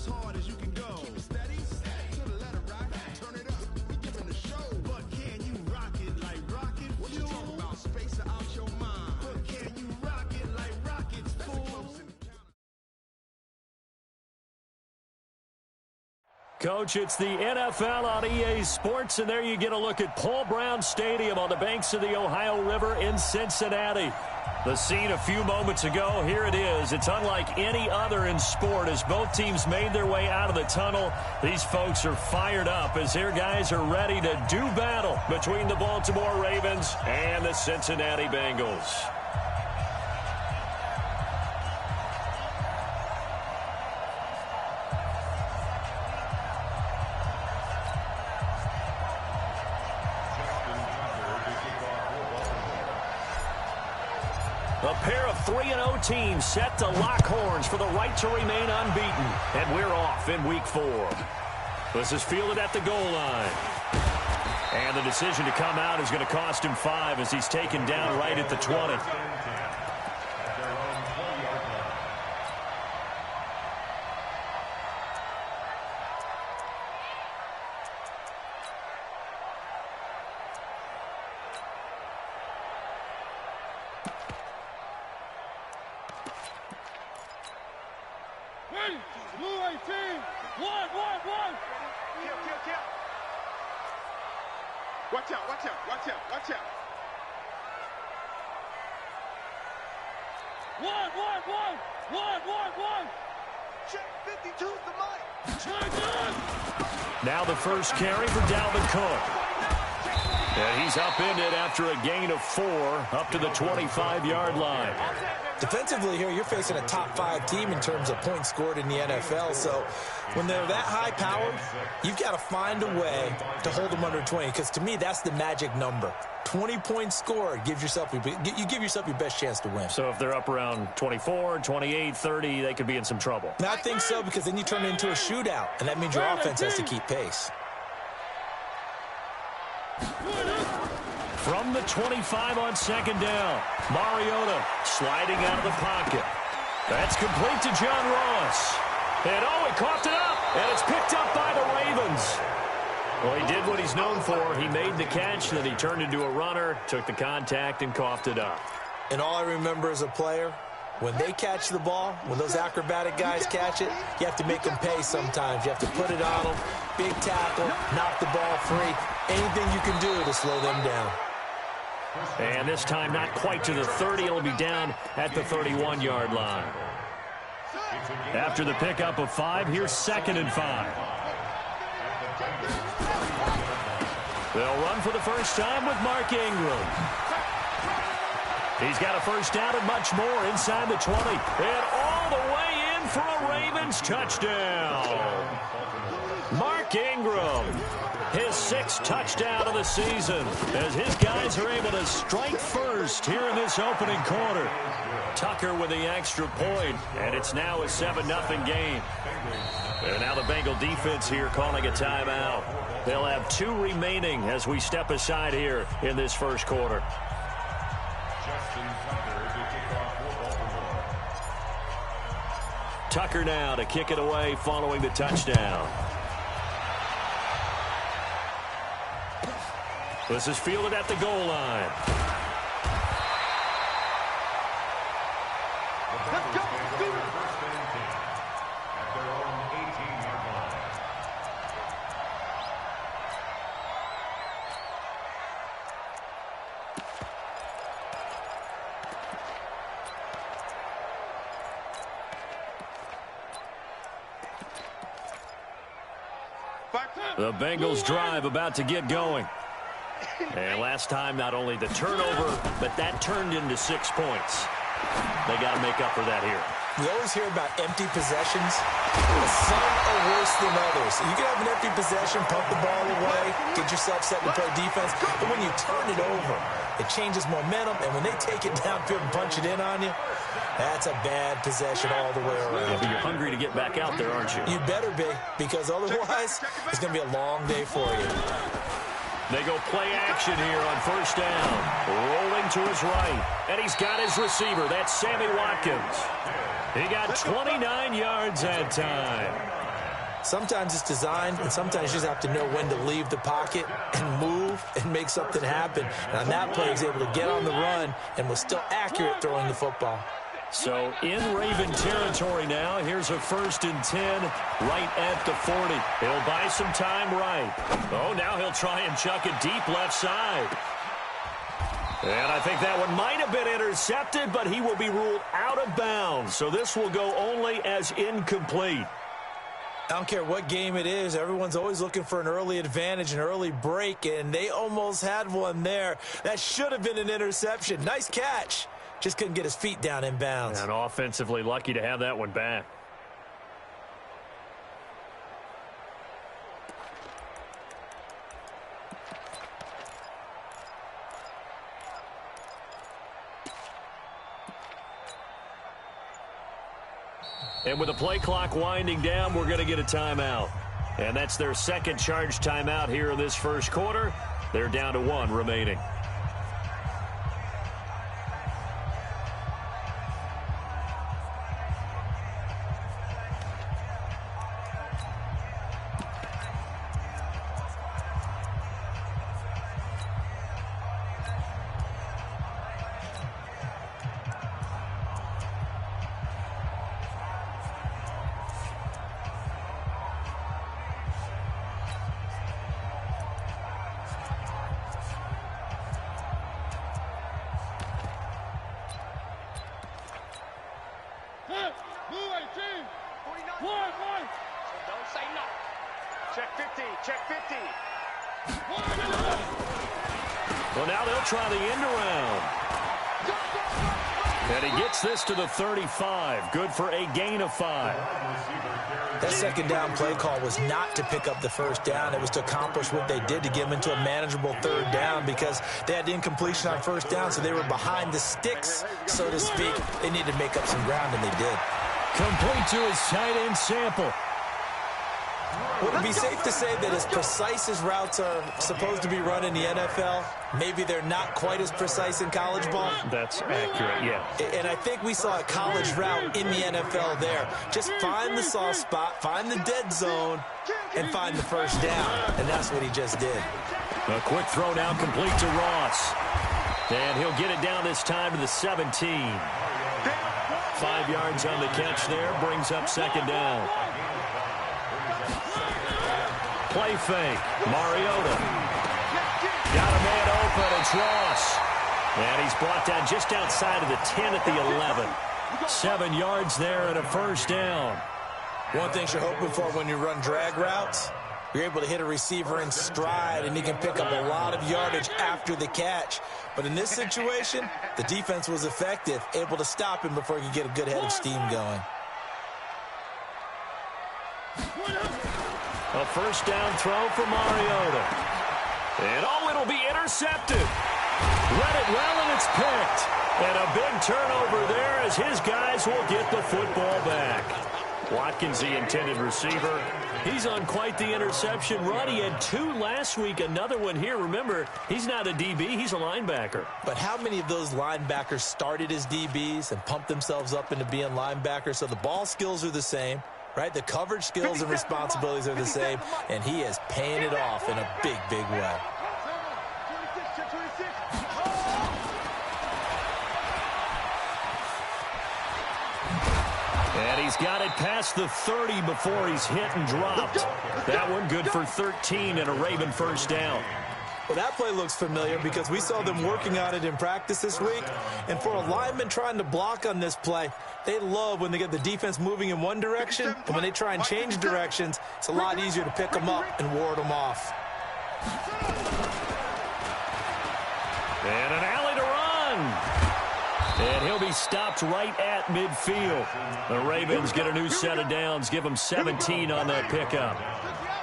as hard as you can go. Keep it steady, to the letter, right? Turn it up, we giving the show. But can you rock it like rocket fuel? What you talking about? Space out your mind. But can you rock it like rockets, fool? Coach, it's the NFL on EA Sports, and there you get a look at Paul Brown Stadium on the banks of the Ohio River in Cincinnati. The scene a few moments ago, here it is. It's unlike any other in sport as both teams made their way out of the tunnel. These folks are fired up as their guys are ready to do battle between the Baltimore Ravens and the Cincinnati Bengals. A pair of 3-0 teams set to lock horns for the right to remain unbeaten. And we're off in week 4. This is fielded at the goal line. And the decision to come out is going to cost him 5 as he's taken down right at the 20. Watch out, watch out, watch out, watch out. One. Check 52's the mic. Now the first carry for Dalvin Cook. And he's upended after a gain of 4 up to the 25-yard line. Defensively here, you're facing a top-5 team in terms of points scored in the NFL. So when they're that high-powered, you've got to find a way to hold them under 20. Because to me, that's the magic number. 20 points scored, you give yourself your best chance to win. So if they're up around 24, 28, 30, they could be in some trouble. And I think so, because then you turn it into a shootout, and that means your offense has to keep pace. From the 25 on second down, Mariota sliding out of the pocket. That's complete to John Ross. And he coughed it up, and it's picked up by the Ravens. Well, he did what he's known for. He made the catch, then he turned into a runner, took the contact, and coughed it up. And all I remember as a player, when they catch the ball, when those acrobatic guys catch it, you have to make them pay sometimes. You have to put it on them, big tackle, knock the ball free, anything you can do to slow them down. And this time not quite to the 30. It'll be down at the 31-yard line. After the pickup of 5, here's 2nd and 5. They'll run for the first time with Mark Ingram. He's got a first down and much more inside the 20. And all the way in for a Ravens touchdown. Mark Ingram, his 6th touchdown of the season, as his guys are able to strike first here in this opening quarter. Tucker with the extra point, and it's now a 7-0 game. And now the Bengal defense here calling a timeout. They'll have 2 remaining as we step aside here in this first quarter. Tucker now to kick it away following the touchdown. This is fielded at the goal line. Let's go. The Bengals drive about to get going. And last time, not only the turnover, but that turned into 6 points. They got to make up for that here. We always hear about empty possessions. Some are worse than others. You can have an empty possession, pump the ball away, get yourself set to play defense. But when you turn it over, it changes momentum. And when they take it downfield and punch it in on you, that's a bad possession all the way around. Yeah, but you're hungry to get back out there, aren't you? You better be, because otherwise it's going to be a long day for you. They go play action here on first down. Rolling to his right. And he's got his receiver. That's Sammy Watkins. He got 29 yards that time. Sometimes it's designed, and sometimes you just have to know when to leave the pocket and move and make something happen. And on that play, he was able to get on the run and was still accurate throwing the football. So in Raven territory now, here's a 1st and 10 right at the 40. He'll buy some time right. Oh, now he'll try and chuck it deep left side. And I think that one might have been intercepted, but he will be ruled out of bounds. So this will go only as incomplete. I don't care what game it is. Everyone's always looking for an early advantage, an early break, and they almost had one there. That should have been an interception. Nice catch. Just couldn't get his feet down in bounds. And offensively lucky to have that one back. And with the play clock winding down, we're going to get a timeout. And that's their second charge timeout here in this first quarter. They're down to 1 remaining. Well, now they'll try the end around. And he gets this to the 35. Good for a gain of 5. That second down play call was not to pick up the first down. It was to accomplish what they did to get them into a manageable third down because they had incompletion on first down, so they were behind the sticks, so to speak. They needed to make up some ground, and they did. Complete to his tight end Sample. Would it be safe to say that as precise as routes are supposed to be run in the NFL, maybe they're not quite as precise in college ball? That's accurate, yeah. And I think we saw a college route in the NFL there. Just find the soft spot, find the dead zone, and find the first down. And that's what he just did. A quick throw now complete to Ross. And he'll get it down this time to the 17. 5 yards on the catch there, brings up second down. Play fake. Mariota. Got a man open. It's Ross. And he's brought down just outside of the 10 at the 11. 7 yards there and a first down. One thing you're hoping for when you run drag routes, you're able to hit a receiver in stride, and he can pick up a lot of yardage after the catch. But in this situation, the defense was effective, able to stop him before he could get a good head of steam going. A first down throw for Mariota. And oh, it'll be intercepted. Read it well, and it's picked. And a big turnover there as his guys will get the football back. Watkins, the intended receiver. He's on quite the interception run. He had 2 last week, another one here. Remember, he's not a DB, he's a linebacker. But how many of those linebackers started as DBs and pumped themselves up into being linebackers? So the ball skills are the same. Right, the coverage skills and responsibilities are the same, and he is paying it off in a big, big way. And he's got it past the 30 before he's hit and dropped. That one good for 13 and a Raven first down. Well, that play looks familiar because we saw them working on it in practice this week. And for a lineman trying to block on this play, they love when they get the defense moving in one direction. And when they try and change directions, it's a lot easier to pick them up and ward them off. And an alley to run. And he'll be stopped right at midfield. The Ravens get a new set of downs, give them 17 on that pickup.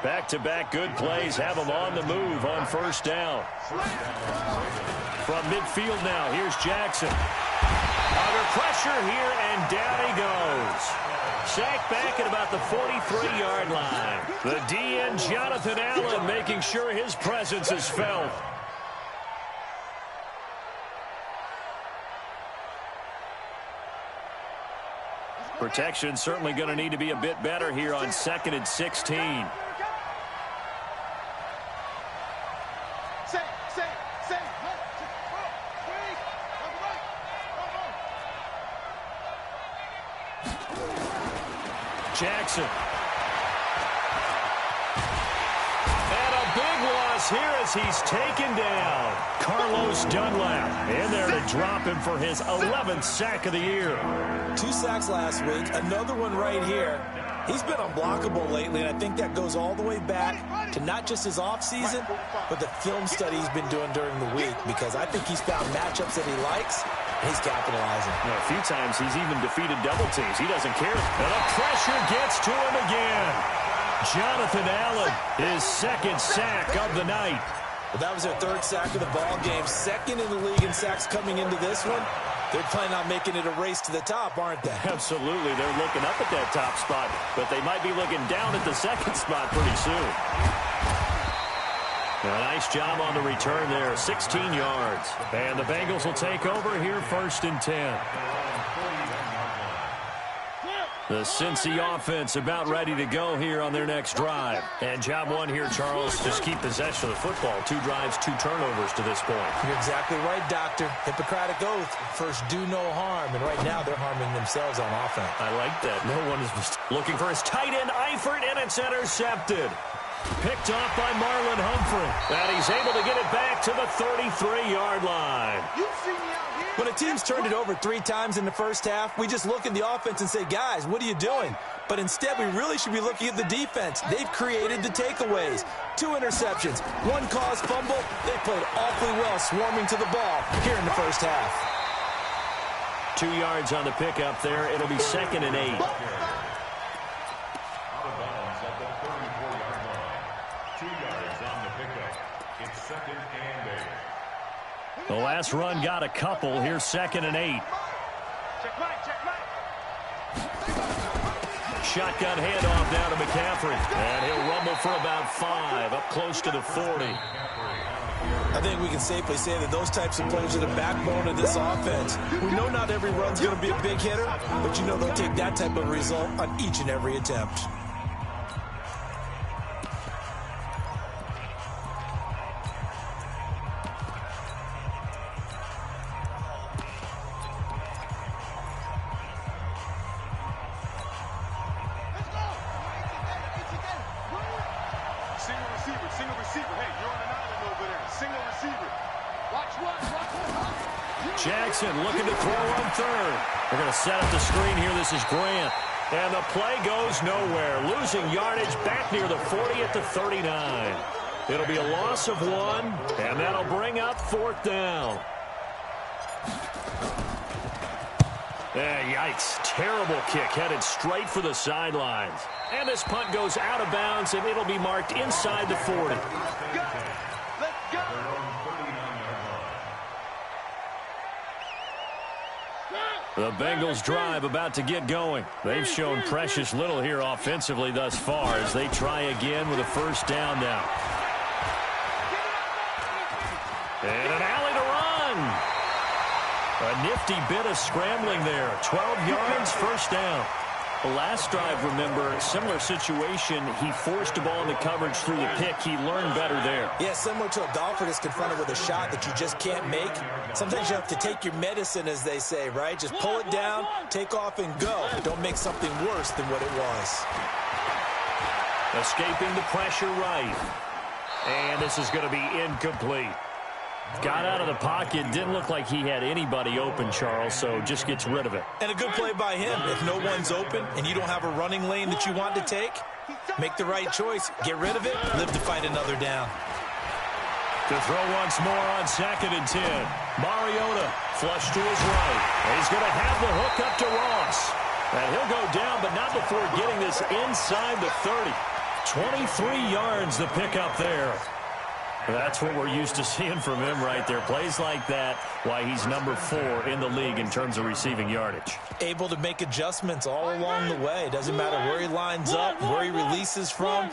Back-to-back good plays have them on the move on first down. From midfield now, here's Jackson. Under pressure here, and down he goes. Sacked back at about the 43-yard line. The DN, Jonathan Allen, making sure his presence is felt. Protection certainly going to need to be a bit better here on 2nd and 16. Jackson. And a big loss here as he's taken down. Carlos Dunlap in there to drop him for his 11th sack of the year. 2 sacks last week, another one right here. He's been unblockable lately, and I think that goes all the way back to not just his offseason, but the film study he's been doing during the week, because I think he's found matchups that he likes, and he's capitalizing. A few times he's even defeated double teams. He doesn't care. And the pressure gets to him again. Jonathan Allen, his 2nd sack of the night. Well, that was their 3rd sack of the ball game. 2nd in the league in sacks coming into this one. They're planning on making it a race to the top, aren't they? Absolutely. They're looking up at that top spot, but they might be looking down at the 2nd spot pretty soon. A nice job on the return there, 16 yards. And the Bengals will take over here 1st and 10. The Cincy offense about ready to go here on their next drive. And job one here, Charles, just keep possession of the football. 2 drives, 2 turnovers to this point. You're exactly right, Doctor. Hippocratic oath. First, do no harm. And right now, they're harming themselves on offense. I like that. No one is just looking for his tight end, Eifert, and it's intercepted. Picked off by Marlon Humphrey. And he's able to get it back to the 33-yard line. When a team's turned it over 3 times in the first half, we just look at the offense and say, guys, what are you doing? But instead, we really should be looking at the defense. They've created the takeaways. 2 interceptions, 1 caused fumble. They played awfully well swarming to the ball here in the first half. 2 yards on the pickup there. It'll be 2nd and 8. The last run got a couple. Here's 2nd and 8. Shotgun handoff now to McCaffrey. And he'll rumble for about 5, up close to the 40. I think we can safely say that those types of players are the backbone of this offense. We know not every run's going to be a big hitter, but you know they'll take that type of result on each and every attempt. Jackson looking to throw on 3rd. They're going to set up the screen here. This is Grant. And the play goes nowhere. Losing yardage back near the 40 at the 39. It'll be a loss of 1, and that'll bring up 4th down. Yikes. Terrible kick headed straight for the sidelines. And this punt goes out of bounds, and it'll be marked inside the 40. The Bengals drive about to get going. They've shown precious little here offensively thus far as they try again with a 1st down now. And an alley to run. A nifty bit of scrambling there. 12 yards, 1st down. The last drive, remember, similar situation. He forced the ball into coverage through the pick. He learned better there. Yeah, similar to a golfer that's confronted with a shot that you just can't make. Sometimes you have to take your medicine, as they say, right? Just pull it down, take off, and go. Don't make something worse than what it was. Escaping the pressure right. And this is going to be incomplete. Got out of the pocket. Didn't look like he had anybody open, Charles, so just gets rid of it. And a good play by him. If no one's open and you don't have a running lane that you want to take, make the right choice. Get rid of it. Live to fight another down. To throw once more on 2nd and 10. Mariota flush to his right. And he's going to have the hook up to Ross. And he'll go down, but not before getting this inside the 30. 23 yards the pickup there. That's what we're used to seeing from him right there. Plays like that, why he's number 4 in the league in terms of receiving yardage. Able to make adjustments all along the way. Doesn't matter where he lines up, where he releases from.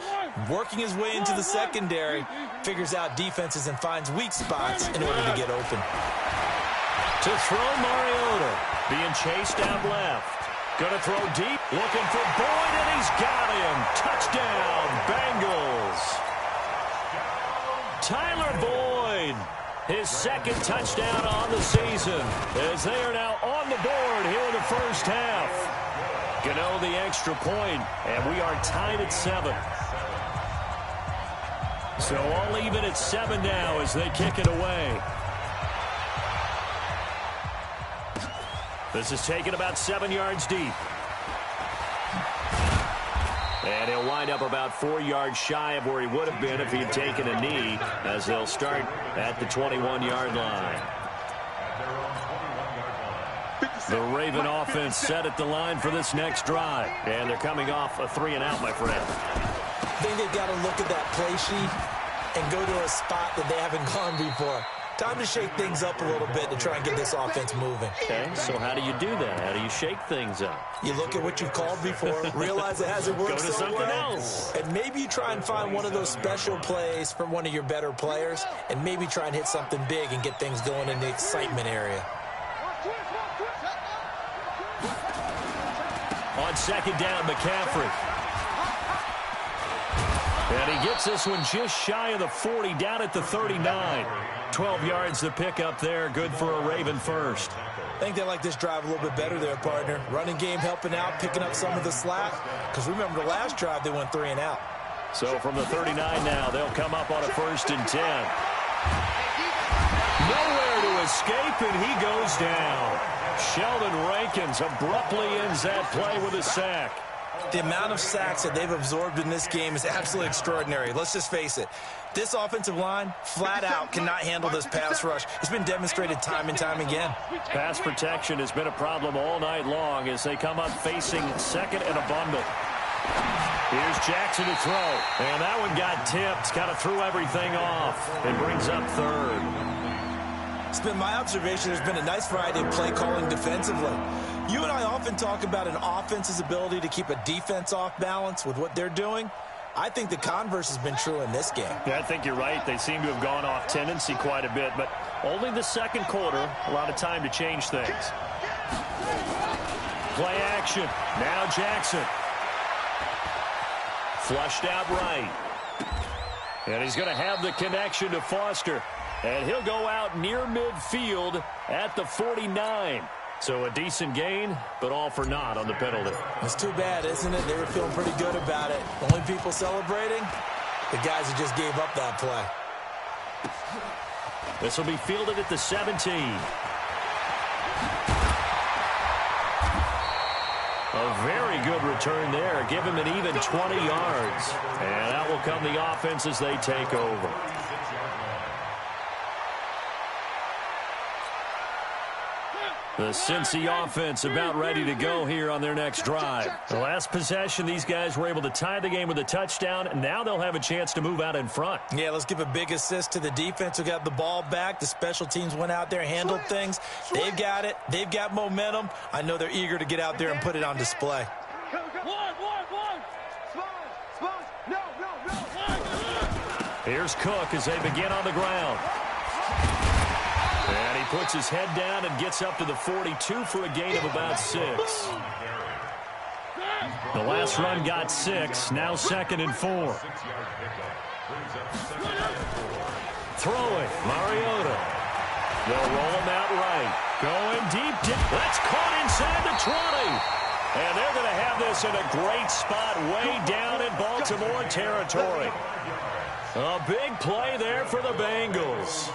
Working his way into the secondary, figures out defenses and finds weak spots in order to get open. To throw Mariota, being chased out left. Going to throw deep, looking for Boyd, and he's got him. Touchdown, Bengals. Tyler Boyd, his second touchdown on the season, as they are now on the board here in the first half. Gano the extra point, and we are tied at 7. So all even at 7 now as they kick it away. This is taken about 7 yards deep. And he'll wind up about 4 yards shy of where he would have been if he had taken a knee, as they'll start at the 21-yard line. The Raven offense set at the line for this next drive. And they're coming off a 3-and-out, my friend. I think they've got to look at that play sheet and go to a spot that they haven't gone before. Time to shake things up a little bit to try and get this offense moving. Okay, so how do you do that? How do you shake things up? You look at what you've called before, realize it hasn't worked Go to so something well, else. and maybe you try and find one of those special plays from one of your better players, and maybe try and hit something big and get things going in the excitement area. On second down, McCaffrey. And he gets this one just shy of the 40, down at the 39. 12 yards to pick up there, good for a Raven first. I think they like this drive a little bit better there, partner. Running game helping out, picking up some of the slack. Because remember, the last drive, they went 3-and-out. So from the 39 now, they'll come up on a 1st and 10. Nowhere to escape, and he goes down. Sheldon Rankins abruptly ends that play with a sack. The amount of sacks that they've absorbed in this game is absolutely extraordinary. Let's just face it. This offensive line, flat out, cannot handle this pass rush. It's been demonstrated time and time again. Pass protection has been a problem all night long as they come up facing second and a bundle. Here's Jackson to throw. And that one got tipped. Kind of threw everything off. It brings up 3rd. It's been my observation there's been a nice variety of play calling defensively. You and I often talk about an offense's ability to keep a defense off balance with what they're doing. I think the converse has been true in this game. Yeah, I think you're right. They seem to have gone off tendency quite a bit, but only the second quarter, a lot of time to change things. Play action. Now Jackson. Flushed out right. And he's going to have the connection to Foster. And he'll go out near midfield at the 49. So a decent gain, but all for naught on the penalty. It's too bad, isn't it? They were feeling pretty good about it. Only people celebrating, the guys who just gave up that play. This will be fielded at the 17. A very good return there. Give him an even 20 yards. And that will come the offense as they take over. The Cincy offense about ready to go here on their next drive. The last possession, these guys were able to tie the game with a touchdown, and now they'll have a chance to move out in front. Yeah, let's give a big assist to the defense who got the ball back. The special teams went out there, handled things. They've got it. They've got momentum. I know they're eager to get out there and put it on display. Here's Cook as they begin on the ground. And he puts his head down and gets up to the 42 for a gain of about 6. The last run got 6, now 2nd and 4. Throwing, Mariota. They'll roll him out right. Going deep. That's caught inside the 20. And they're going to have this in a great spot way down in Baltimore territory. A big play there for the Bengals.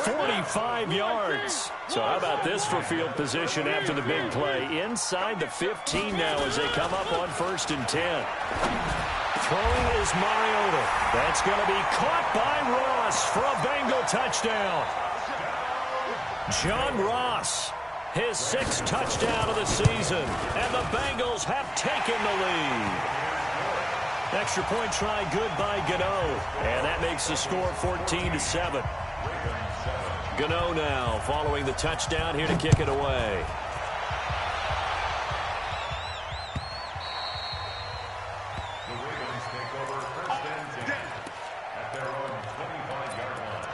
45 yards. So how about this for field position after the big play? Inside the 15 now as they come up on 1st and 10. Throwing is Mariota. That's going to be caught by Ross for a Bengal touchdown. John Ross, his 6th touchdown of the season. And the Bengals have taken the lead. Extra point try good by Gano. And that makes the score 14-7. Gano now following the touchdown here to kick it away. The Ravens take over 1st and 10 at their own 25-yard line.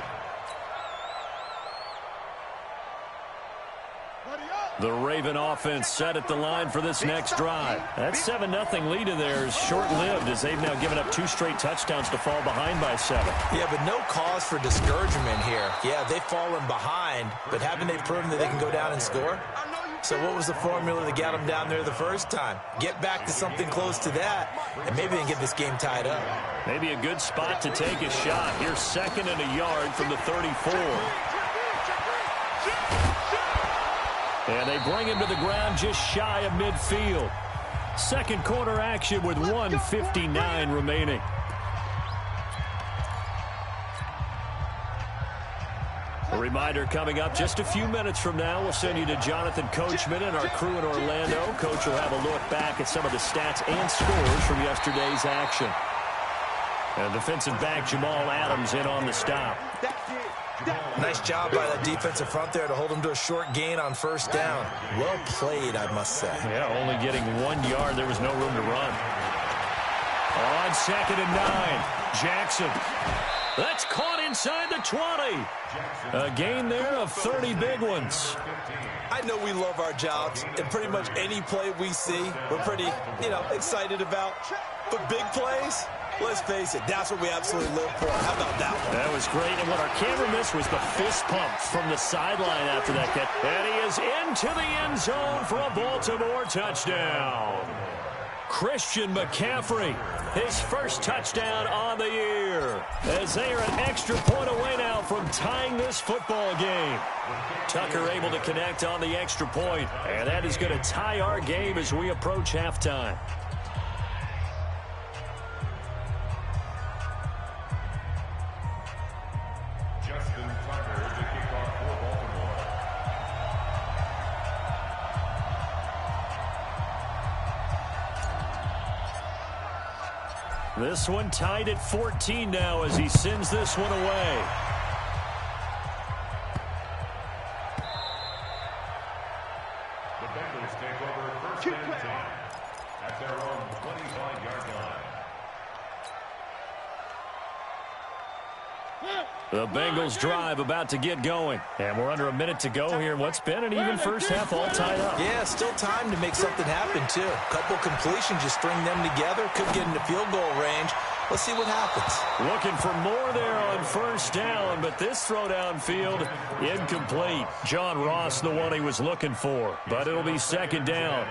The Raven offense set at the line for this next drive. That 7-0 lead of theirs short-lived as they've now given up 2 straight touchdowns to fall behind by 7. Yeah, but no cause for discouragement here. Yeah, they've fallen behind, but haven't they proven that they can go down and score? So what was the formula that got them down there the first time? Get back to something close to that, and maybe they can get this game tied up. Maybe a good spot to take a shot. Here's 2nd and a yard from the 34. And they bring him to the ground just shy of midfield. Second quarter action with 1:59 remaining. A reminder coming up just a few minutes from now. We'll send you to Jonathan Coachman and our crew in Orlando. Coach will have a look back at some of the stats and scores from yesterday's action. And defensive back Jamal Adams in on the stop. Nice job by that defensive front there to hold him to a short gain on first down. Well played, I must say. Yeah, only getting 1 yard. There was no room to run. On 2nd and 9, Jackson. That's caught inside the 20. A gain there of 30 big ones. I know we love our jobs, and pretty much any play we see, we're pretty, excited about. But big plays, let's face it, that's what we absolutely live for. How about that one? That was great, and what our camera missed was the fist pump from the sideline after that catch. And he is into the end zone for a Baltimore touchdown. Christian McCaffrey, his first touchdown on the year, as they are an extra point away now from tying this football game. Tucker able to connect on the extra point, and that is going to tie our game as we approach halftime. This one tied at 14 now as he sends this one away. The Bengals take over 1st and 10 at their own 25-yard line. The Bengals drive about to get going. And we're under a minute to go here in what's been an even first half all tied up. Yeah, still time to make something happen, too. Couple completions, just string them together. Could get into field goal range. Let's see what happens. Looking for more there on first down, but this throw downfield, incomplete. John Ross, the one he was looking for, but it'll be 2nd down.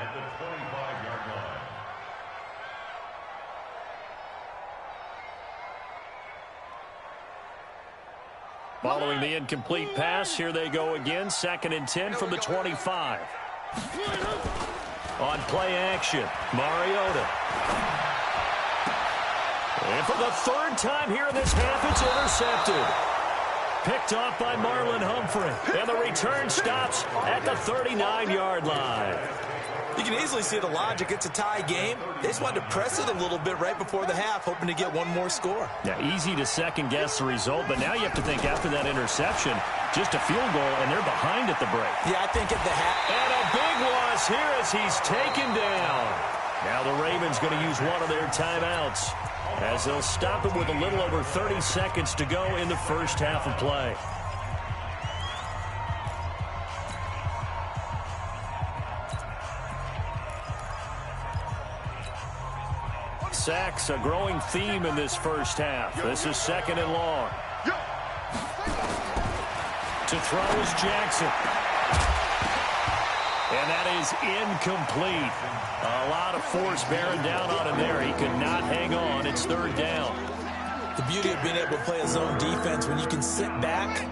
Following the incomplete pass, here they go again. 2nd and 10 from the 25. On play action, Mariota. And for the 3rd time here in this half, it's intercepted. Picked off by Marlon Humphrey. And the return stops at the 39-yard line. You can easily see the logic. It's a tie game. They just wanted to press it a little bit right before the half, hoping to get one more score. Yeah, easy to second-guess the result, but now you have to think after that interception, just a field goal, and they're behind at the break. Yeah, I think at the half. And a big loss here as he's taken down. Now the Ravens going to use one of their timeouts as they'll stop it with a little over 30 seconds to go in the first half of play. Sacks, a growing theme in this first half. This is 2nd and long. To throw is Jackson. And that is incomplete. A lot of force bearing down on him there. He could not hang on. It's 3rd down. The beauty of being able to play a zone defense when you can sit back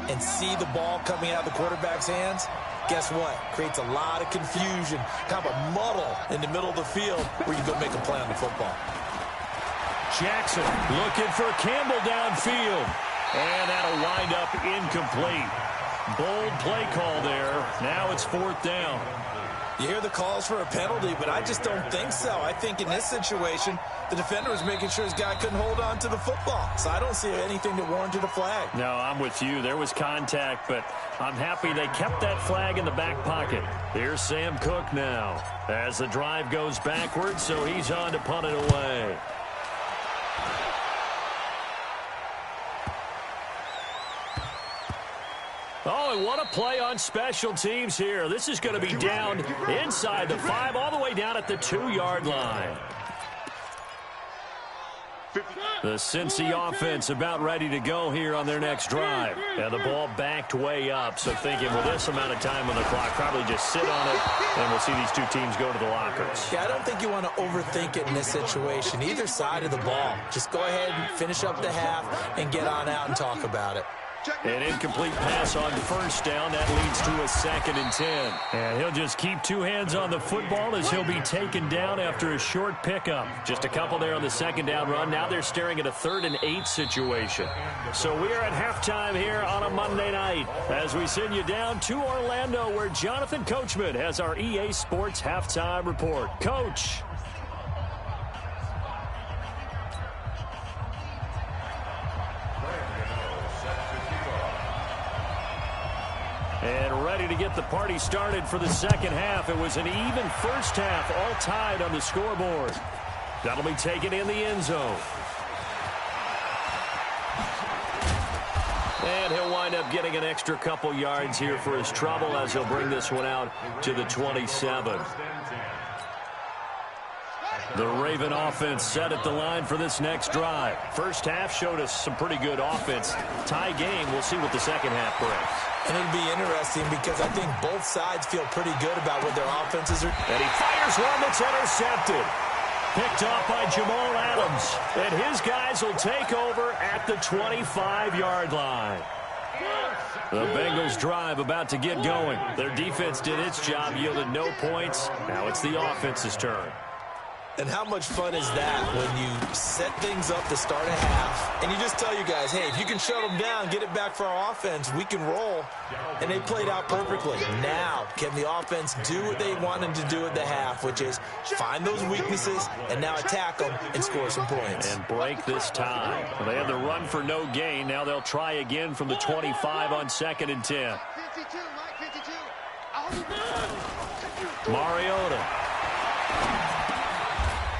and see the ball coming out of the quarterback's hands, guess what? Creates a lot of confusion, kind of a muddle in the middle of the field where you go make a play on the football. Jackson looking for Campbell downfield. And that'll wind up incomplete. Bold play call there. Now it's 4th down. You hear the calls for a penalty, but I just don't think so. I think in this situation, the defender was making sure his guy couldn't hold on to the football. So I don't see anything that warranted a flag. No, I'm with you. There was contact, but I'm happy they kept that flag in the back pocket. Here's Sam Cook now as the drive goes backwards, so he's on to punt it away. Oh, Boy, what a play on special teams here. This is going to be down inside the 5, all the way down at the 2-yard line. The Cincy offense about ready to go here on their next drive. And the ball backed way up, so thinking, well, this amount of time on the clock, probably just sit on it, and we'll see these two teams go to the lockers. Yeah, I don't think you want to overthink it in this situation. Either side of the ball. Just go ahead and finish up the half and get on out and talk about it. An incomplete pass on first down. That leads to a 2nd and 10. And he'll just keep two hands on the football as he'll be taken down after a short pickup. Just a couple there on the 2nd down run. Now they're staring at a 3rd and 8 situation. So we are at halftime here on a Monday night as we send you down to Orlando, where Jonathan Coachman has our EA Sports halftime report. Coach. And ready to get the party started for the second half. It was an even first half, all tied on the scoreboard. That'll be taken in the end zone. And he'll wind up getting an extra couple yards here for his trouble as he'll bring this one out to the 27. The Raven offense set at the line for this next drive. First half showed us some pretty good offense. Tie game. We'll see what the second half brings. And it'll be interesting because I think both sides feel pretty good about what their offenses are. And he fires one that's intercepted. Picked off by Jamal Adams. And his guys will take over at the 25-yard line. The Bengals drive about to get going. Their defense did its job, yielded no points. Now it's the offense's turn. And how much fun is that when you set things up to start a half and you just tell you guys, hey, if you can shut them down, get it back for our offense, we can roll. And they played out perfectly. Now, can the offense do what they wanted to do at the half, which is find those weaknesses and now attack them and score some points. And break this tie. Well, they had the run for no gain. Now they'll try again from the 25 on 2nd and 10. Mariota.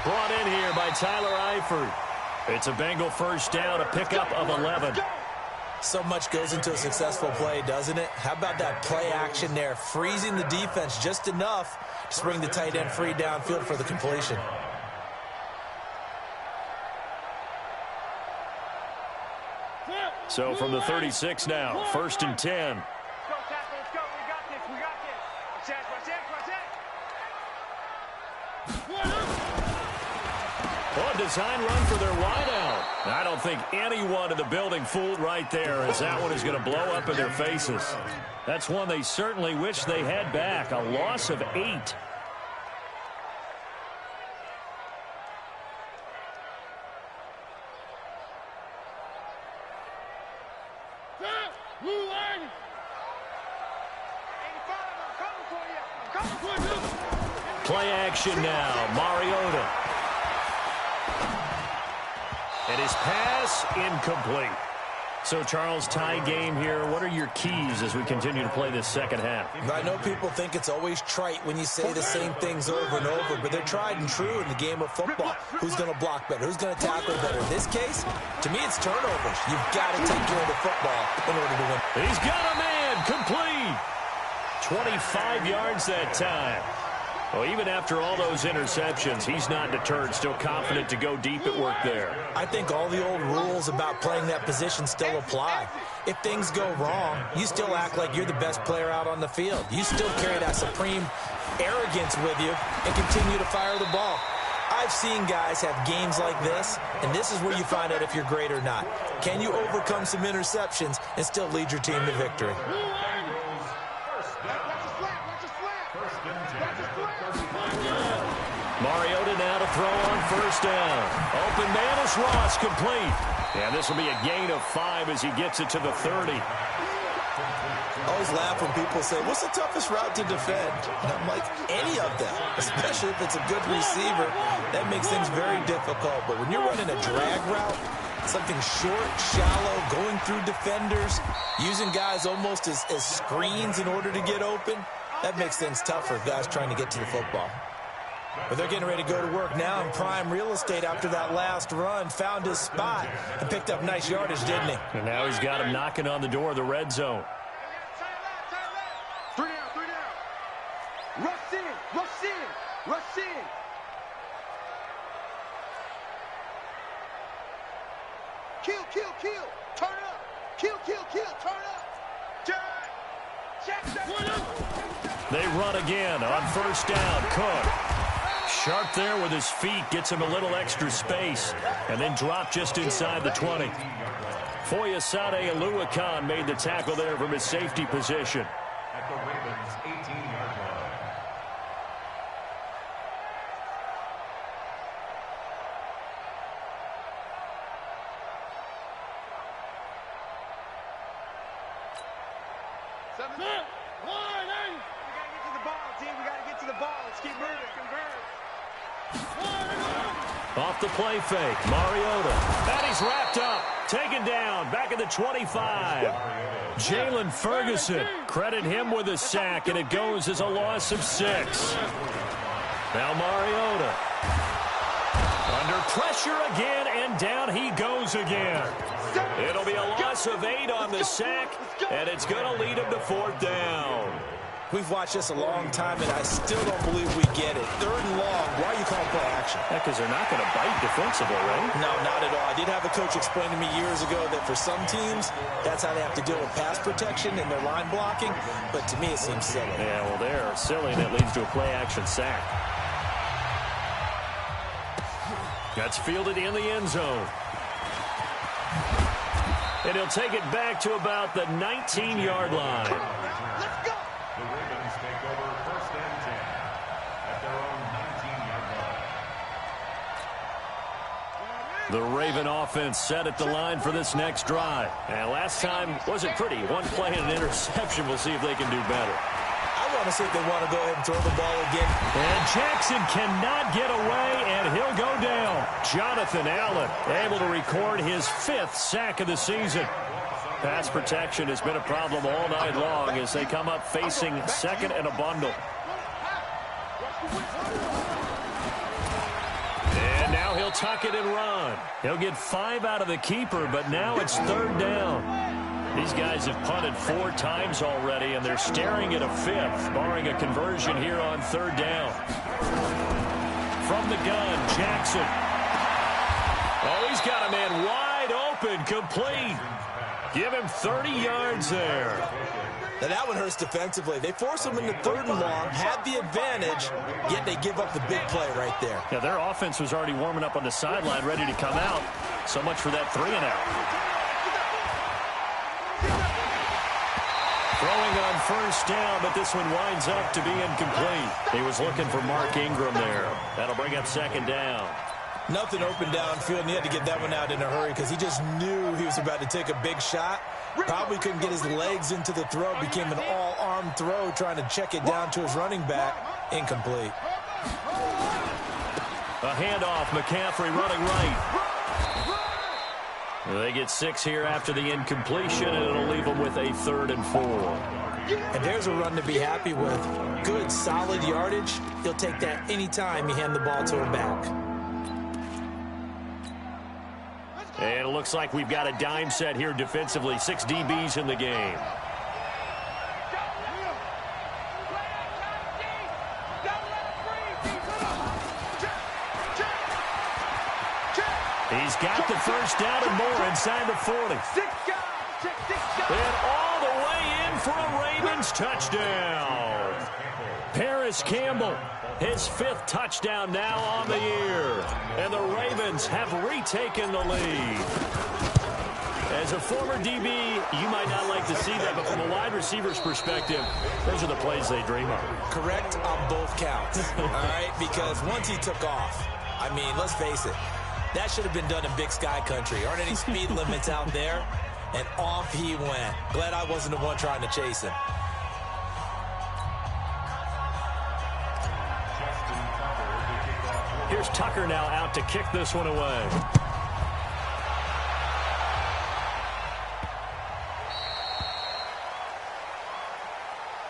Brought in here by Tyler Eifert. It's a Bengal first down, a pickup of 11. So much goes into a successful play, doesn't it? How about that play action there, freezing the defense just enough to bring the tight end free downfield for the completion. So from the 36 now, 1st and 10. Well, a design run for their wideout. I don't think anyone in the building fooled right there, as that one is going to blow up in their faces. That's one they certainly wish they had back. A loss of 8. Play action now. Mariota. And his pass incomplete. So, Charles, tie game here. What are your keys as we continue to play this second half? I know people think it's always trite when you say the same things over and over, but they're tried and true in the game of football. Who's going to block better? Who's going to tackle better? In this case, to me, it's turnovers. You've got to take care of the football in order to win. He's got a man. Complete. 25 yards that time. Well, even after all those interceptions, he's not deterred, still confident to go deep at work there. I think all the old rules about playing that position still apply. If things go wrong, you still act like you're the best player out on the field. You still carry that supreme arrogance with you and continue to fire the ball. I've seen guys have games like this, and this is where you find out if you're great or not. Can you overcome some interceptions and still lead your team to victory? Mariota now to throw on first down. Open man is Ross, complete. And this will be a gain of 5 as he gets it to the 30. I always laugh when people say, what's the toughest route to defend? And I'm like, any of them, especially if it's a good receiver. That makes things very difficult. But when you're running a drag route, something short, shallow, going through defenders, using guys almost as screens in order to get open, that makes things tough for guys trying to get to the football. But they're getting ready to go to work now in prime real estate after that last run. Found his spot and picked up nice yardage, didn't he? And now he's got him knocking on the door of the red zone. Rush in, rush in, rush in. Kill, kill, kill. Turn up. Kill, kill, kill. Turn up. Check that. They run again on first down. Cook. Sharp there with his feet. Gets him a little extra space. And then drop just inside the 20. Foyesade Aluakan made the tackle there from his safety position. At the Ravens' 18-yard line. Off the play fake, Mariota. And he's wrapped up, taken down, back at the 25. Jalen Ferguson, credit him with a sack, and it goes as a loss of 6. Now Mariota. Under pressure again, and down he goes again. It'll be a loss of 8 on the sack, and it's going to lead him to 4th down. We've watched this a long time, and I still don't believe we get it. 3rd and long. Why are you calling play action? Yeah, because they're not going to bite defensively, right? No, not at all. I did have a coach explain to me years ago that for some teams, that's how they have to deal with pass protection and their line blocking. But to me, it seems silly. Yeah, well, they're silly, and it leads to a play-action sack. That's fielded in the end zone. And he'll take it back to about the 19-yard line. Let's go. The Ravens take over 1st and 10 at their own 19-yard line. The Raven offense set at the line for this next drive. And last time wasn't pretty. 1 play and an interception. We'll see if they can do better. I want to see if they want to go ahead and throw the ball again. And Jackson cannot get away, and he'll go down. Jonathan Allen able to record his 5th sack of the season. Pass protection has been a problem all night long as they come up facing 2nd and a bundle. And now he'll tuck it and run. He'll get 5 out of the keeper, but now it's 3rd down. These guys have punted 4 times already, and they're staring at a 5th, barring a conversion here on 3rd down. From the gun, Jackson. Oh, he's got a man wide open, complete. Give him 30 yards there. Now that one hurts defensively. They force him into 3rd and long, had the advantage, yet they give up the big play right there. Yeah, their offense was already warming up on the sideline, ready to come out. So much for that 3 and out. Throwing on first down, but this one winds up to be incomplete. He was looking for Mark Ingram there. That'll bring up 2nd down. Nothing open downfield, and he had to get that one out in a hurry because he just knew he was about to take a big shot. Probably couldn't get his legs into the throw. Became an all-arm throw, trying to check it down to his running back. Incomplete. A handoff, McCaffrey running right. They get 6 here after the incompletion, and it'll leave them with a 3rd and 4. And there's a run to be happy with. Good, solid yardage. He'll take that anytime you hand the ball to him back. And it looks like we've got a dime set here defensively. 6 DBs in the game. He's got the first down and more inside the 40. And all the way in for a Ravens touchdown. Paris Campbell, his 5th touchdown now on the year. And the Ravens have retaken the lead. As a former DB, you might not like to see that, but from a wide receiver's perspective, those are the plays they dream of. Correct on both counts, all right? Because once he took off, I mean, let's face it, that should have been done in Big Sky Country. Aren't any speed limits out there? And off he went. Glad I wasn't the one trying to chase him. Here's Tucker now out to kick this one away.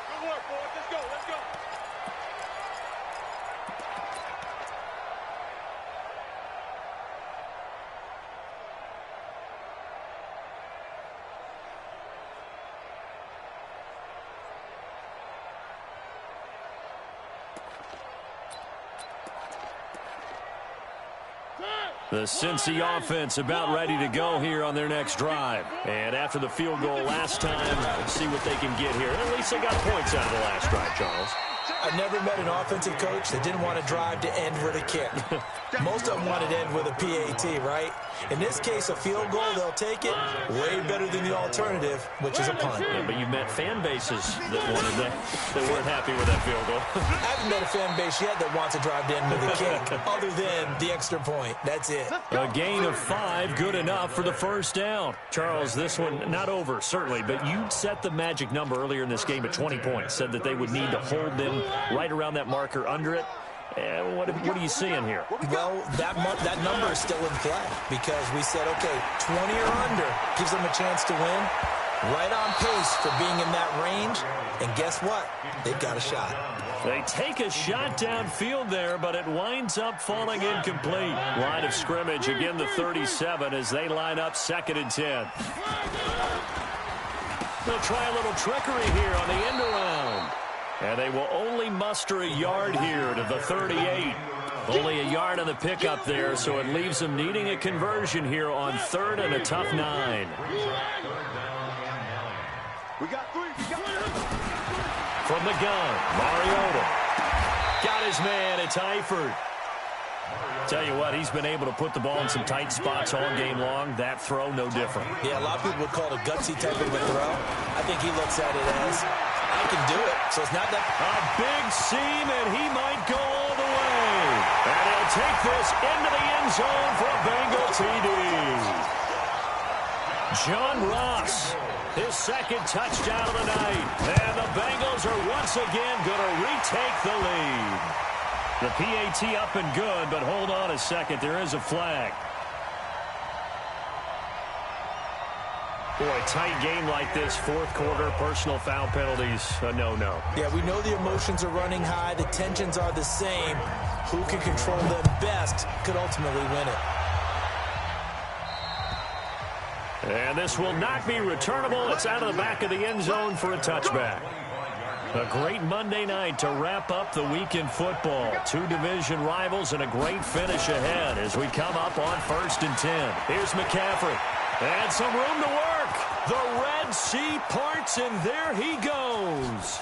Good work, boys. Let's go. Let's go. The Cincy offense about ready to go here on their next drive. And after the field goal last time, let's see what they can get here. At least they got points out of the last drive, Charles. I've never met an offensive coach that didn't want to drive to end with a kick. Most of them wanted to end with a PAT, right? In this case, a field goal, they'll take it way better than the alternative, which is a punt. Yeah, but you've met fan bases that wanted that, that weren't happy with that field goal. I haven't met a fan base yet that wants to drive to end with a kick, other than the extra point. That's it. A gain of 5, good enough for the first down. Charles, this one not over, certainly, but you set the magic number earlier in this game at 20 points, said that they would need to hold them right around that marker under it. What are you seeing here? Well, that number is still in play because we said, okay, 20 or under gives them a chance to win. Right on pace for being in that range. And guess what? They've got a shot. They take a shot downfield there, but it winds up falling incomplete. Line of scrimmage, again the 37 as they line up 2nd and 10. They'll try a little trickery here on the end around. And they will only muster a yard here to the 38. Only a yard on the pickup there, so it leaves them needing a conversion here on 3rd and a tough 9. We got 3. From the gun, Mariota. Got his man, it's Eifert. Tell you what, he's been able to put the ball in some tight spots all game long. That throw, no different. Yeah, a lot of people would call it a gutsy type of a throw. I think he looks at it as, I can do it. So it's not that... A big seam, and he might go all the way. And he'll take this into the end zone for a Bengal TD. John Ross, his 2nd touchdown of the night. And the Bengals are once again going to retake the lead. The PAT up and good, but hold on a second. There is a flag. Boy, tight game like this, 4th quarter, personal foul penalties, a no-no. Yeah, we know the emotions are running high. The tensions are the same. Who can control them best could ultimately win it. And this will not be returnable. It's out of the back of the end zone for a touchback. A great Monday night to wrap up the week in football. 2 division rivals and a great finish ahead as we come up on 1st and 10. Here's McCaffrey. And some room to work. The Red Sea parts, and there he goes.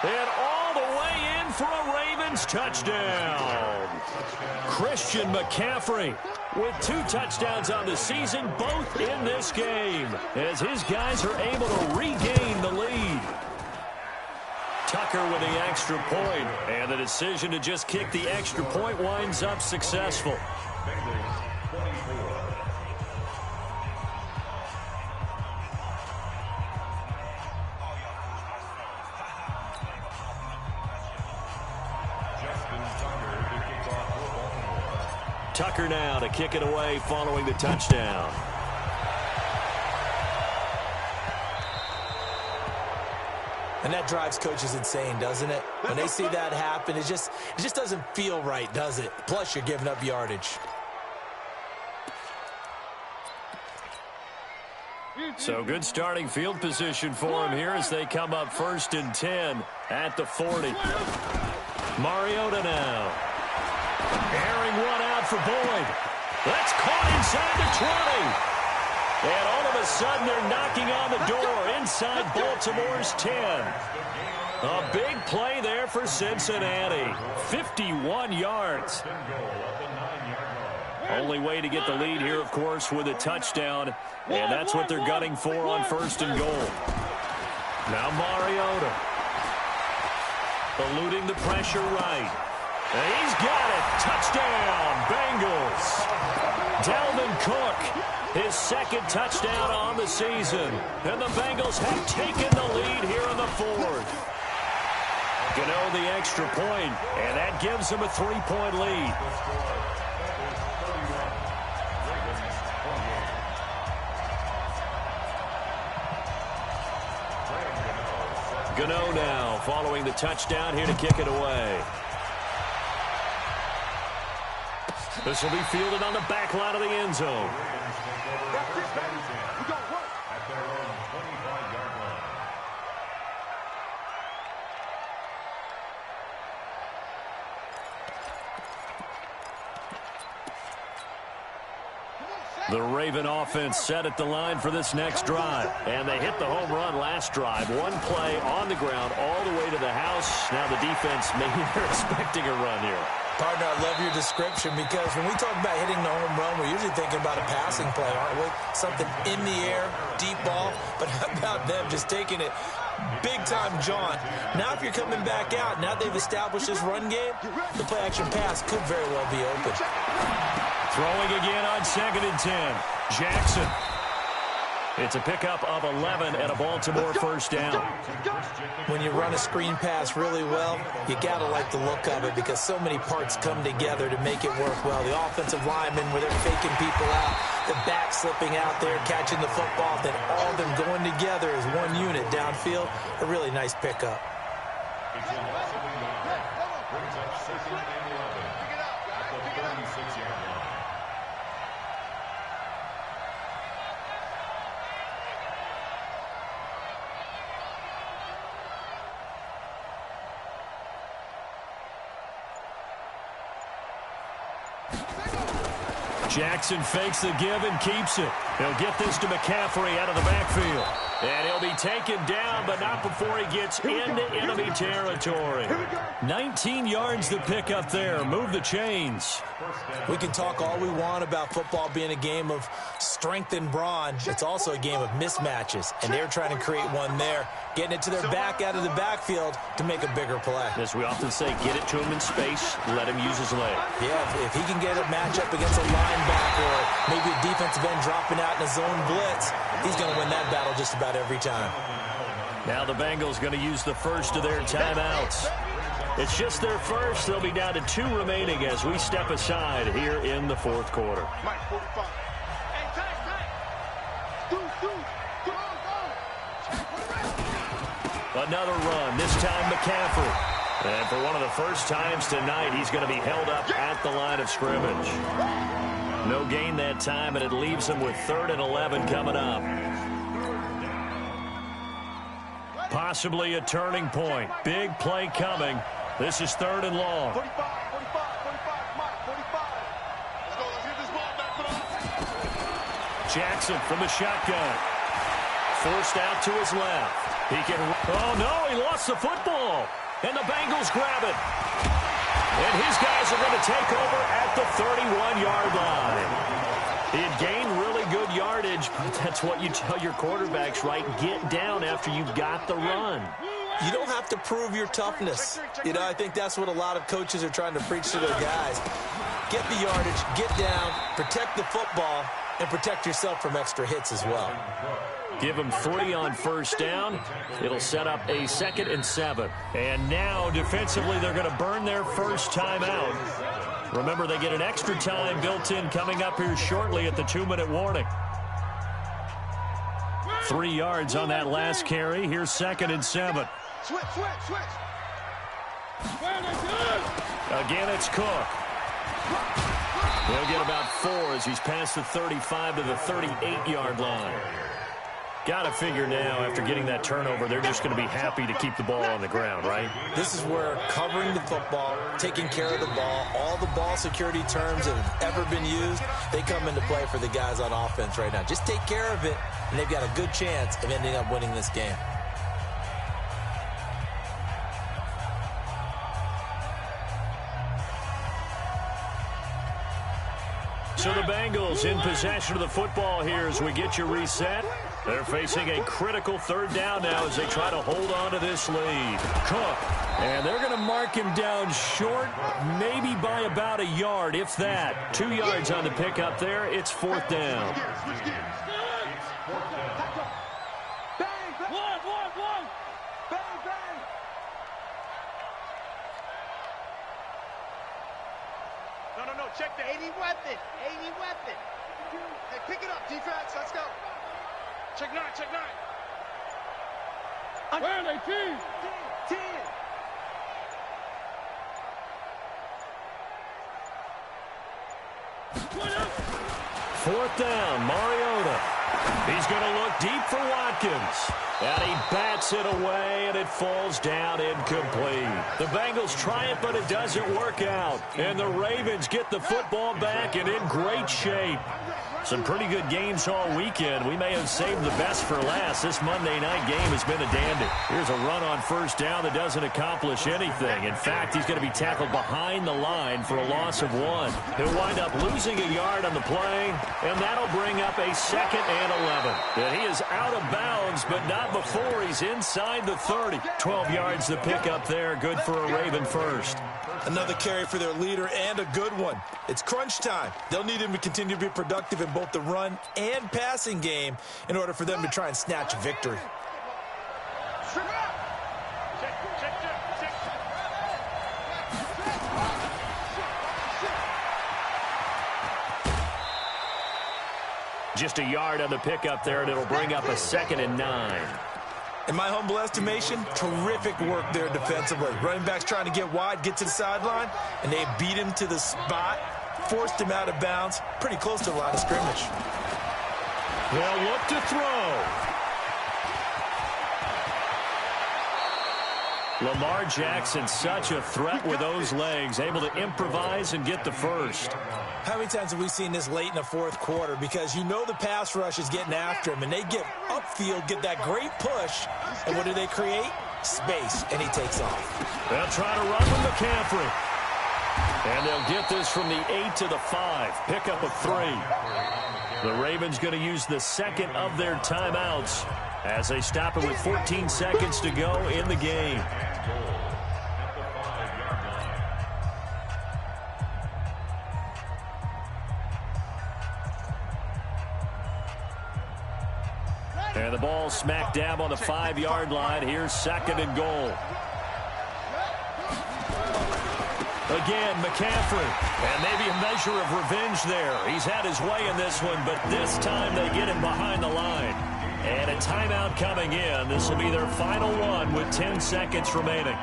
And all the way in for a Ravens touchdown. Christian McCaffrey with 2 touchdowns on the season, both in this game, as his guys are able to regain the lead. Tucker with the extra point, and the decision to just kick the extra point winds up successful. Tucker now to kick it away following the touchdown. And that drives coaches insane, doesn't it? When they see that happen, it just doesn't feel right, does it? Plus, you're giving up yardage. So good starting field position for him here as they come up 1st and 10 at the 40. Mariota now. Airing one out for Boyd. That's caught inside the 20. And all of a sudden, they're knocking on the door inside Baltimore's 10. A big play there for Cincinnati. 51 yards. Only way to get the lead here, of course, with a touchdown. And that's what they're gunning for on 1st and goal. Now Mariota. Eluding the pressure right. And he's got it. Touchdown, Bengals. Dalvin Cook, his 2nd touchdown on the season. And the Bengals have taken the lead here in the 4th. Gano the extra point, and that gives them a 3-point lead. Gano now following the touchdown here to kick it away. This will be fielded on the back line of the end zone. The Raven offense set at the line for this next drive. And they hit the home run last drive. One play on the ground all the way to the house. Now the defense, maybe they're expecting a run here. Partner, I love your description because when we talk about hitting the home run, we're usually thinking about a passing play, aren't we? Something in the air, deep ball. But how about them just taking it big-time jaunt? Now if you're coming back out, now they've established this run game, the play-action pass could very well be open. Throwing again on 2nd and 10. Jackson. It's a pickup of 11 and a Baltimore first down. When you run a screen pass really well, you got to like the look of it because so many parts come together to make it work well. The offensive linemen, where they're faking people out, the back slipping out there, catching the football, then all of them going together as one unit downfield. A really nice pickup. It's a loss of 9. Brings up 2nd and 11 at the 36-yard line. Jackson fakes the give and keeps it. He'll get this to McCaffrey out of the backfield. And he'll be taken down, but not before he gets into enemy territory. 19 yards to pick up there. Move the chains. We can talk all we want about football being a game of strength and brawn. It's also a game of mismatches, and they're trying to create one there, getting it to their back out of the backfield to make a bigger play. As we often say, get it to him in space, let him use his leg. Yeah, if he can get a matchup against a linebacker or maybe a defensive end dropping out in a zone blitz, he's going to win that battle just about every time. Now the Bengals going to use the first of their timeouts. It's just their first. They'll be down to 2 remaining as we step aside here in the fourth quarter. Mike, 45. Hey, Another run, this time McCaffrey. And for one of the first times tonight, he's going to be held up at the line of scrimmage. No gain that time, and it leaves him with 3rd and 11 coming up. Possibly a turning point. Big play coming. This is 3rd and long. 45, 45, Mike, 45. Let's go, let's get this ball back, put on. Jackson from the shotgun. Forced out to his left. He can... Oh, no, he lost the football. And the Bengals grab it. And his guys are going to take over at the 31-yard line. He had gained really good yardage, but that's what you tell your quarterbacks, right? Get down after you've got the run. You don't have to prove your toughness. You know, I think that's what a lot of coaches are trying to preach to their guys. Get the yardage, get down, protect the football, and protect yourself from extra hits as well. Give them 3 on first down. It'll set up a 2nd and 7. And now, defensively, they're going to burn their first timeout. Remember, they get an extra time built in coming up here shortly at the 2-minute warning. 3 yards on that last carry. Here's 2nd and 7. Switch. Again, it's Cook. He'll get about 4 as he's past the 35 to the 38-yard line. Got to figure now, after getting that turnover, they're just going to be happy to keep the ball on the ground, right? This is where covering the football, taking care of the ball, all the ball security terms that have ever been used, they come into play for the guys on offense right now. Just take care of it, and they've got a good chance of ending up winning this game. So the Bengals in possession of the football here as we get you reset. They're facing a critical 3rd down now as they try to hold on to this lead. Cook, and they're going to mark him down short, maybe by about 1 yard, if that. 2 yards on the pickup there. It's 4th down. Switch gears. Bang, one. Bang. No. Check the 80 weapon. Hey, pick it up, defense. Let's go. Check 9. Where are they? 10. 4th down, Mariota. He's going to look deep for Watkins. And he bats it away, and it falls down incomplete. The Bengals try it, but it doesn't work out. And the Ravens get the football back and in great shape. Some pretty good games all weekend. We may have saved the best for last. This Monday night game has been a dandy. Here's a run on first down that doesn't accomplish anything. In fact, he's going to be tackled behind the line for a loss of 1. He'll wind up losing a yard on the play, and that'll bring up a 2nd and 11. And he is out of bounds, but not before he's inside the 30. 12 yards to pick up there. Good for a Raven first. Another carry for their leader, and a good one. It's crunch time. They'll need him to continue to be productive in both the run and passing game in order for them to try and snatch a victory. Just a yard on the pickup there, and it'll bring up a 2nd and 9. In my humble estimation, terrific work there defensively. Running backs trying to get wide, get to the sideline, and they beat him to the spot, forced him out of bounds, pretty close to the line of scrimmage. They'll look to throw. Lamar Jackson, such a threat with those legs, able to improvise and get the first. How many times have we seen this late in the fourth quarter? Because you know the pass rush is getting after him, and they get upfield, get that great push, and what do they create? Space, and he takes off. They'll try to run with McCaffrey. And they'll get this from the 8 to the 5. Pickup of 3. The Ravens going to use the 2nd of their timeouts as they stop it with 14 seconds to go in the game. And the ball smack dab on the 5-yard line. Here's 2nd and goal. Again, McCaffrey. And maybe a measure of revenge there. He's had his way in this one, but this time they get him behind the line. And a timeout coming in. This will be their final one with 10 seconds remaining.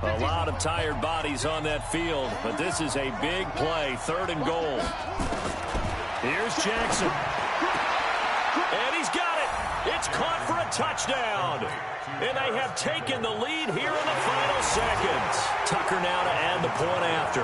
A lot of tired bodies on that field, but this is a big play. 3rd and goal. Here's Jackson. And he's got it. It's caught for a touchdown. And they have taken the lead here in the final seconds. Tucker now to add the point after.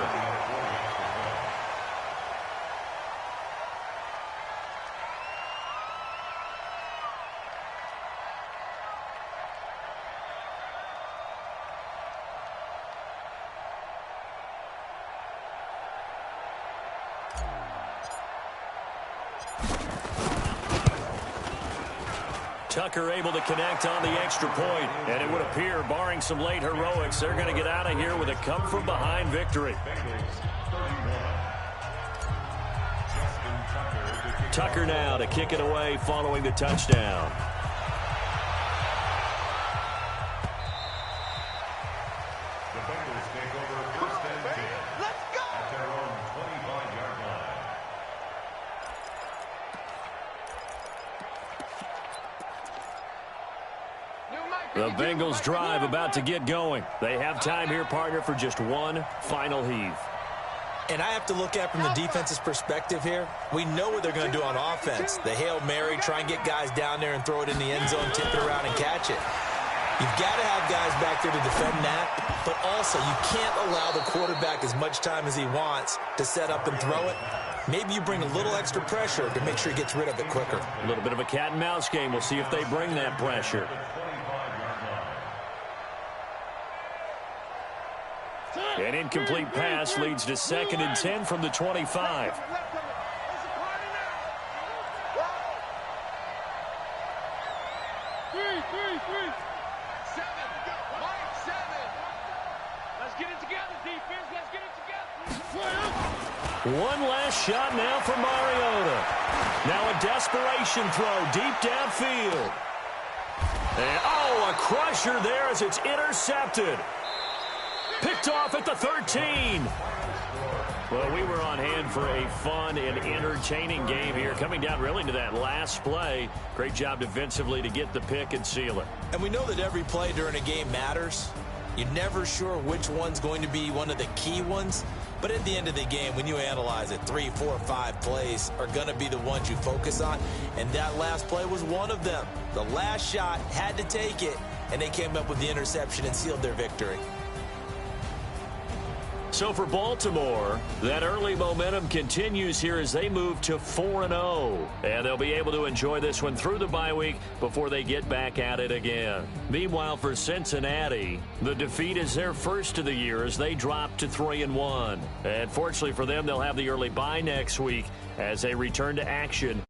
Tucker able to connect on the extra point, and it would appear, barring some late heroics, they're going to get out of here with a come-from-behind victory. Tucker now to kick it away following the touchdown. The Bengals take over 1st and 10 at their own 25-yard line. The Bengals drive about to get going. They have time here, partner, for just one final heave. And I have to look at from the defense's perspective here. We know what they're going to do on offense. The Hail Mary, try and get guys down there and throw it in the end zone, tip it around and catch it. You've got to have guys back there to defend that, but also you can't allow the quarterback as much time as he wants to set up and throw it. Maybe you bring a little extra pressure to make sure he gets rid of it quicker. A little bit of a cat and mouse game. We'll see if they bring that pressure. An incomplete pass leads to 2nd and 10 from the 25. One last shot now for Mariota. Now a desperation throw deep downfield. And, a crusher there as it's intercepted. Picked off at the 13. Well, we were on hand for a fun and entertaining game here. Coming down really to that last play. Great job defensively to get the pick and seal it. And we know that every play during a game matters. You're never sure which one's going to be one of the key ones. But at the end of the game, when you analyze it, 3, 4, 5 plays are going to be the ones you focus on. And that last play was one of them. The last shot had to take it, and they came up with the interception and sealed their victory. So for Baltimore, that early momentum continues here as they move to 4-0. And they'll be able to enjoy this one through the bye week before they get back at it again. Meanwhile, for Cincinnati, the defeat is their first of the year as they drop to 3-1. And fortunately for them, they'll have the early bye next week as they return to action